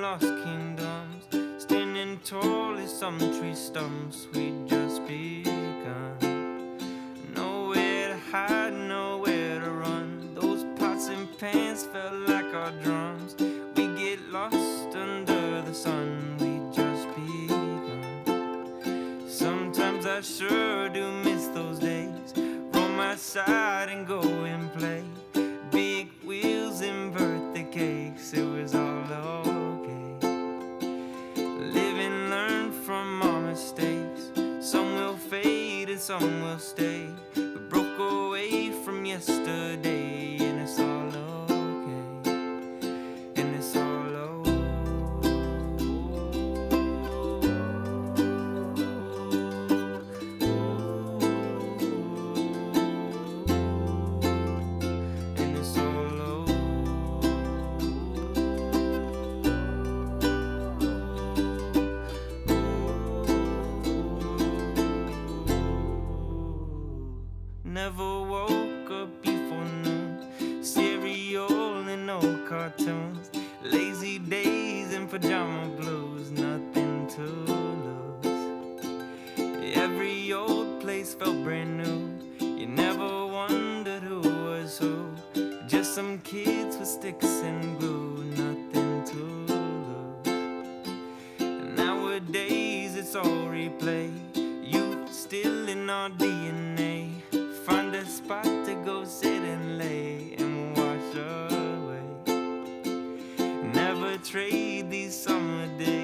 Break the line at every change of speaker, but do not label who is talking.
lost kingdoms, standing tall as some tree stumps. We'd just begun. Nowhere to hide, nowhere to run. Those pots and pans felt like our drums. We get lost under the sun. We just begun. Sometimes I sure do miss those days. Roam outside and go and play. Big wheels and birthday cakes. It was all okay. Live and learn from our mistakes. Some will fade and some will stay. We broke away from yesterday, and it's all okay. And it's all okay. And it's all okay. Never woke up before noon. Cereal and no cartoons. Lazy days and pajama blues. Nothing to lose. Every old place felt brand new. You never wondered who was who. Just some kids with sticks and glue. Nothing to lose. Nowadays it's all replay. Youth still in our DNA. Find a spot to go sit and lay and wash away. Never trade these summer days.